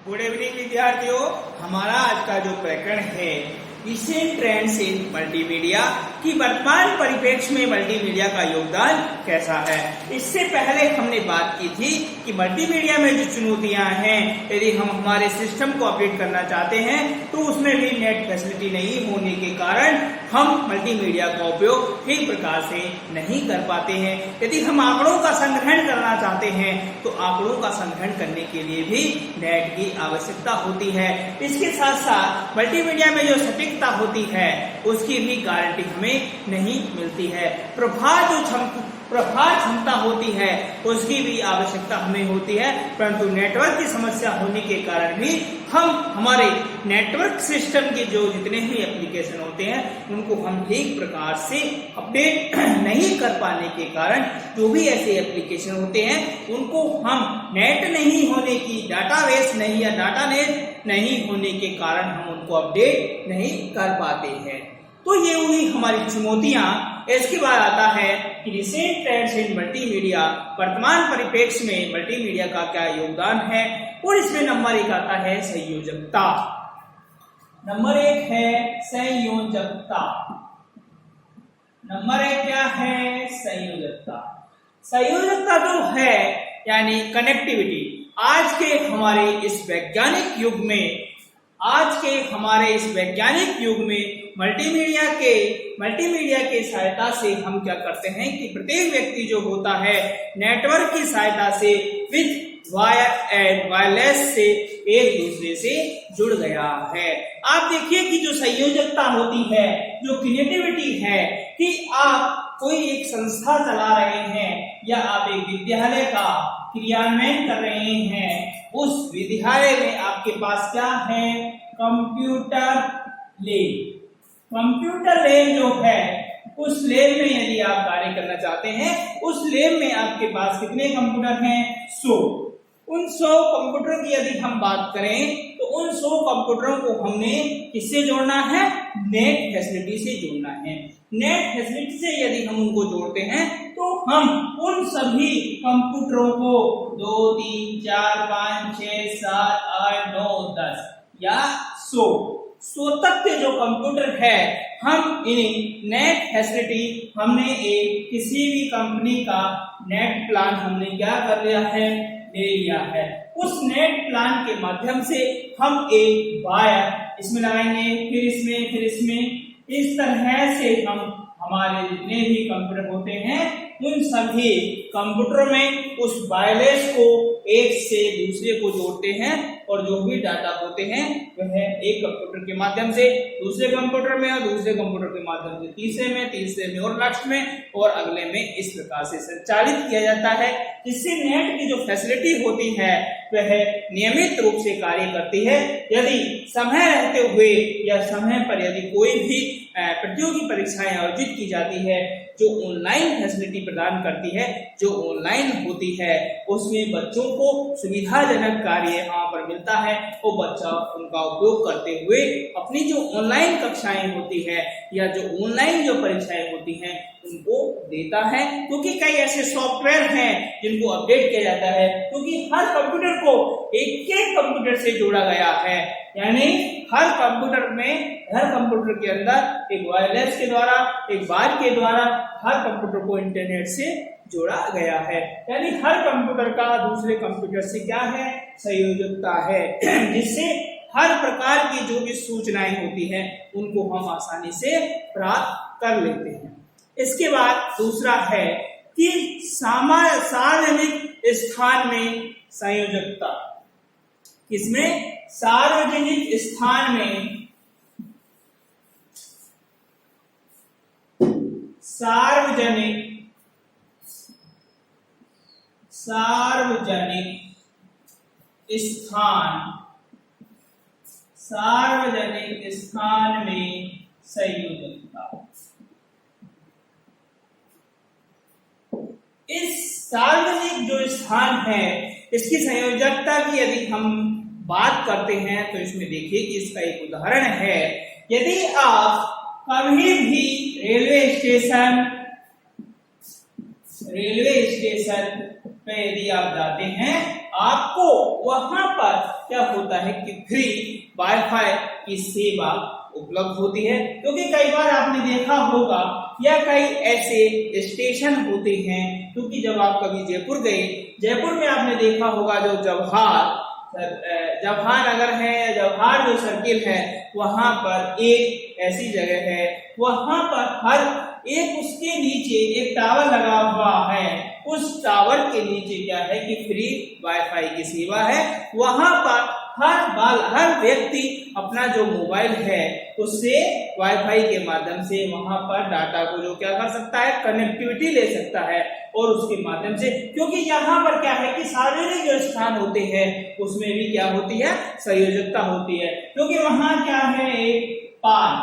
Good evening विद्यार्थियों, हमारा आज का जो प्रकरण है रिसेंट ट्रेंड्स इन मल्टीमीडिया की वर्तमान परिप्रेक्ष्य में मल्टीमीडिया का योगदान कैसा है। इससे पहले हमने बात की थी कि मल्टीमीडिया में जो चुनौतियां हैं, यदि हम हमारे सिस्टम को अपडेट करना चाहते हैं तो उसमें भी नेट फैसिलिटी नहीं होने के कारण हम मल्टीमीडिया का उपयोग ठीक प्रकार से नहीं कर पाते हैं। यदि हम आंकड़ों का संग्रहण करना चाहते हैं तो आंकड़ों का संग्रहण करने के लिए भी नेट की आवश्यकता होती है। इसके साथ साथ मल्टीमीडिया में जो सटीकता होती है उसकी भी गारंटी हमें नहीं मिलती है। प्रभार क्षमता होती है उसकी भी आवश्यकता हमें होती है, परंतु नेटवर्क की समस्या होने के कारण भी हम हमारे नेटवर्क सिस्टम के जो जितने भी एप्लीकेशन होते हैं उनको हम ठीक प्रकार से अपडेट नहीं कर पाने के कारण जो भी ऐसे एप्लीकेशन होते हैं उनको हम नेट नहीं होने की डाटाबेस नहीं या डाटा नेट नहीं होने के कारण हम उनको अपडेट नहीं कर पाते हैं। तो ये हुई हमारी चुनौतियां। इसके बाद आता है कि रिसेंट ट्रेंड्स इन मल्टीमीडिया, वर्तमान परिप्रेक्ष्य में मल्टीमीडिया का क्या योगदान है। और इसमें नंबर 1 आता है संयोजकता। नंबर 1 है संयोजकता। नंबर 1 क्या है? संयोजकता। संयोजकता जो है यानी कनेक्टिविटी, आज के हमारे इस वैज्ञानिक युग में मल्टीमीडिया के सहायता से हम क्या करते हैं कि प्रत्येक व्यक्ति जो होता है नेटवर्क की सहायता से विद वायर एंड वायरलेस से एक दूसरे से जुड़ गया है। आप देखिए कि जो संयोजकता होती है, जो कनेक्टिविटी है, कि आप कोई एक संस्था चला रहे हैं या आप एक विद्यालय का क्रियान्वयन कर रहे हैं, उस विद्यालय में आपके पास क्या है? Computer lab. कंप्यूटर लैब जो है उस लैब में यदि आप कार्य करना चाहते हैं, उस लैब में आपके पास कितने कंप्यूटर हैं? 100। उन 100 कंप्यूटर की यदि हम बात करें तो उन 100 कंप्यूटरों को हमने किससे जोड़ना है? नेट फैसिलिटी से जोड़ना है। नेट फैसिलिटी से यदि हम उनको जोड़ते हैं तो हम उन सभी कंप्यूटरों को 2, 3, 4, 5, 6, 7, 8, 9, 10 या 100 तक के जो कंप्यूटर है, हम इन नेट फैसिलिटी हमने एक किसी भी कंपनी का नेट प्लान हमने क्या कर लिया है? ले लिया है। उस नेट प्लान के माध्यम से हम एक वायर इसमें लगाएंगे, फिर इसमें इस तरह से हम हमारे जितने भी कंप्यूटर होते हैं उन सभी कंप्यूटरों में उस वायरलेस को एक से दूसरे को जोड़ते हैं और जो भी डाटा होते हैं वह एक कंप्यूटर के माध्यम से दूसरे कंप्यूटर में और दूसरे कंप्यूटर के माध्यम से तीसरे में और लास्ट में और अगले में इस प्रकार से संचालित किया जाता है, जिससे नेट की जो फैसिलिटी होती है वह नियमित रूप से कार्य करती है। यदि समय रहते हुए या समय पर यदि कोई भी प्रतियोगी परीक्षाएं आयोजित की जाती है जो ऑनलाइन फैसिलिटी प्रदान करती है, जो ऑनलाइन होती है, उसमें बच्चों को सुविधाजनक कार्य यहाँ पर मिलता है, वो बच्चा उनका उपयोग करते हुए अपनी जो ऑनलाइन कक्षाएं होती है या जो ऑनलाइन जो परीक्षाएं होती हैं उनको देता है। क्योंकि कई ऐसे सॉफ्टवेयर हैं जिनको अपडेट किया जाता है, क्योंकि हर कंप्यूटर को एक कंप्यूटर से जोड़ा गया है, यानी हर कंप्यूटर के अंदर एक वायरलेस के द्वारा, एक वायर के द्वारा हर कंप्यूटर को इंटरनेट से जोड़ा गया है। यानी हर कंप्यूटर का दूसरे कंप्यूटर से क्या है? संयोजकता है, जिससे हर प्रकार की जो भी सूचनाएं होती हैं उनको हम आसानी से प्राप्त कर लेते हैं। इसके बाद दूसरा है कि सार्वजनिक स्थान में संयोजकता। किसमें? सार्वजनिक स्थान में सार्वजनिक स्थान में संयोजकता। इस सार्वजनिक जो स्थान है इसकी संयोजकता की यदि हम बात करते हैं तो इसमें देखिए कि इसका एक उदाहरण है। यदि आप कभी भी रेलवे स्टेशन पे यदि आप जाते हैं आपको वहां पर क्या होता है कि फ्री वाईफाई की सेवा उपलब्ध होती है। क्योंकि कई बार आपने देखा होगा या कई ऐसे स्टेशन होते हैं, क्योंकि जब आप कभी जयपुर गए, जयपुर में आपने देखा होगा जो जवाहर नगर है, जवाहर जो सर्किल है, वहां पर एक ऐसी जगह है, वहां पर हर एक उसके नीचे एक टावर लगा हुआ है, उस टावर के नीचे क्या है कि फ्री वाईफाई की सेवा है। वहां पर हर व्यक्ति अपना जो मोबाइल है उससे वाईफाई के माध्यम से वहां पर डाटा को जो क्या कर सकता है, कनेक्टिविटी ले सकता है। और उसके माध्यम से, क्योंकि यहाँ पर क्या है कि सार्वजनिक जो स्थान होते हैं उसमें भी क्या होती है, संयोजकता होती है। क्योंकि वहां क्या है, एक पार्क,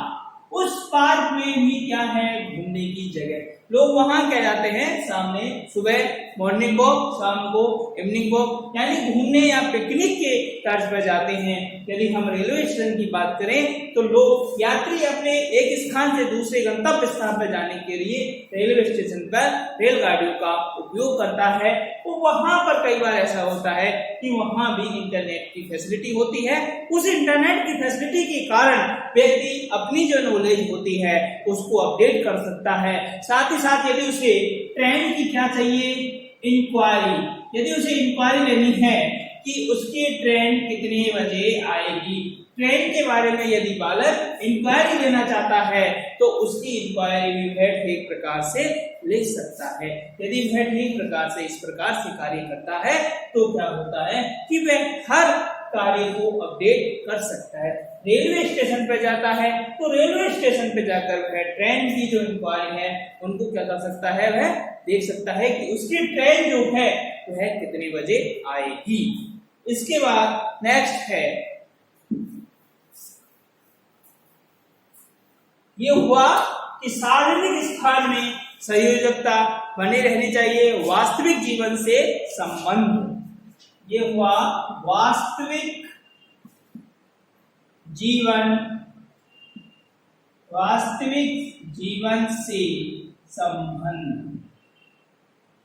उस पार्क में भी क्या है, घूमने की जगह। लोग वहां क्या जाते हैं, सामने सुबह मॉर्निंग वॉक, शाम को इवनिंग वॉक, यानी घूमने या पिकनिक के तर्ज पर जाते हैं। यदि हम रेलवे स्टेशन की बात करें तो लोग यात्री अपने एक स्थान से दूसरे गंतव्य स्थान पर जाने के लिए रेलवे स्टेशन पर रेलगाड़ियों का उपयोग करता है। तो वहां पर कई बार ऐसा होता है कि वहां भी इंटरनेट की फैसिलिटी होती है। उस इंटरनेट की फैसिलिटी के कारण व्यक्ति अपनी जो नॉलेज होती है उसको अपडेट कर सकता है। साथ ही साथ यदि उसे ट्रेन की क्या चाहिए, इंक्वायरी, यदि उसे इंक्वायरी लेनी है कि उसकी ट्रेन कितने बजे आएगी, ट्रेन के बारे में यदि बालक इंक्वायरी लेना चाहता है तो उसकी इंक्वायरी भी वह ठीक प्रकार से ले सकता है। यदि वह ठीक प्रकार से इस प्रकार से कार्य करता है तो क्या होता है कि वह हर कार्य को अपडेट कर सकता है। रेलवे स्टेशन पे जाता है तो रेलवे स्टेशन पे जाकर वह ट्रेन की जो इंक्वायरी है उनको क्या कर सकता है, वह देख सकता है कि उसकी ट्रेन जो है वह कितने बजे आएगी। इसके बाद नेक्स्ट है, ये हुआ कि सार्वजनिक स्थान में संयोजकता बनी रहनी चाहिए, वास्तविक जीवन से संबंध। ये हुआ वास्तविक जीवन से संबंध।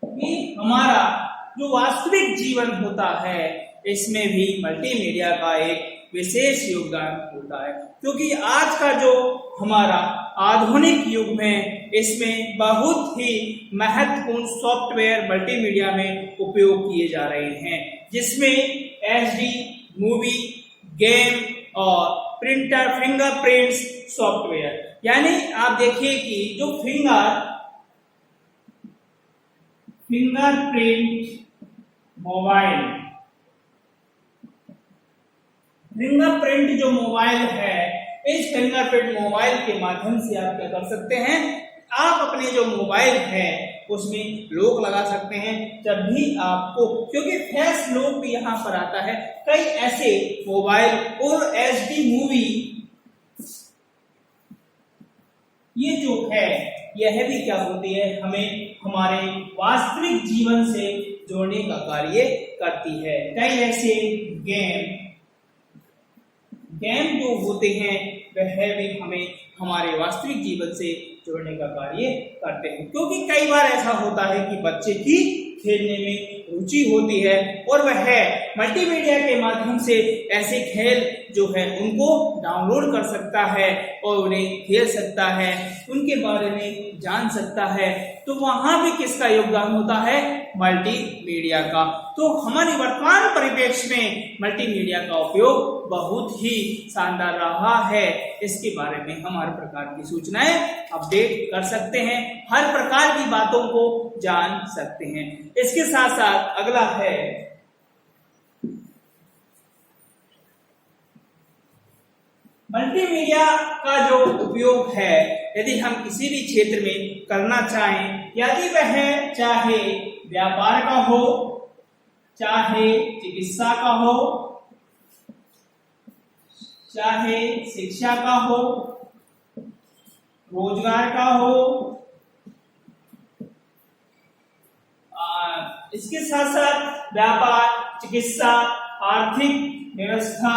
कि हमारा जो वास्तविक जीवन होता है इसमें भी मल्टीमीडिया का एक विशेष योगदान होता है। क्योंकि आज का जो हमारा आधुनिक युग में इसमें बहुत ही महत्वपूर्ण सॉफ्टवेयर मल्टीमीडिया में उपयोग किए जा रहे हैं, जिसमें एचडी, मूवी, गेम और प्रिंटर, फिंगरप्रिंट्स सॉफ्टवेयर। यानी आप देखिए कि जो फिंगरप्रिंट मोबाइल, फिंगरप्रिंट जो मोबाइल है, इस फिंगरप्रिंट मोबाइल के माध्यम से आप क्या कर सकते हैं, आप अपने जो मोबाइल है उसमें लॉक लगा सकते हैं। जब भी आपको, क्योंकि फेस लॉक भी यहाँ पर आता है, कई ऐसे मोबाइल और एचडी मूवी ये जो है यह भी क्या होती है, हमें हमारे वास्तविक जीवन से जोड़ने का कार्य करती है। कई ऐसे गेम जो होते हैं वह भी हमें हमारे वास्तविक जीवन से जोड़ने का कार्य करते हैं। क्योंकि कई बार ऐसा होता है कि बच्चे की खेलने में रुचि होती है और वह मल्टीमीडिया के माध्यम से ऐसे खेल जो है उनको डाउनलोड कर सकता है और उन्हें खेल सकता है, उनके बारे में जान सकता है। तो वहां भी किसका योगदान होता है, मल्टीमीडिया का। तो हमारी वर्तमान परिप्रेक्ष्य में मल्टीमीडिया का उपयोग बहुत ही शानदार रहा है। इसके बारे में हम हर प्रकार की सूचनाएं अपडेट कर सकते हैं, हर प्रकार की बातों को जान सकते हैं। इसके साथ साथ अगला है मल्टीमीडिया का जो उपयोग है, यदि हम किसी भी क्षेत्र में करना चाहें, यदि वह चाहे व्यापार का हो, चाहे चिकित्सा का हो, चाहे शिक्षा का हो, रोजगार का हो, इसके साथ साथ व्यापार, चिकित्सा, आर्थिक व्यवस्था,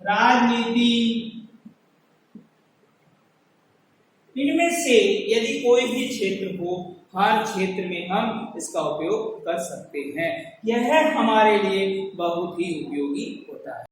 राजनीति, इनमें से यदि कोई भी क्षेत्र हो, हर क्षेत्र में हम इसका उपयोग कर सकते हैं। यह हमारे लिए बहुत ही उपयोगी होता है।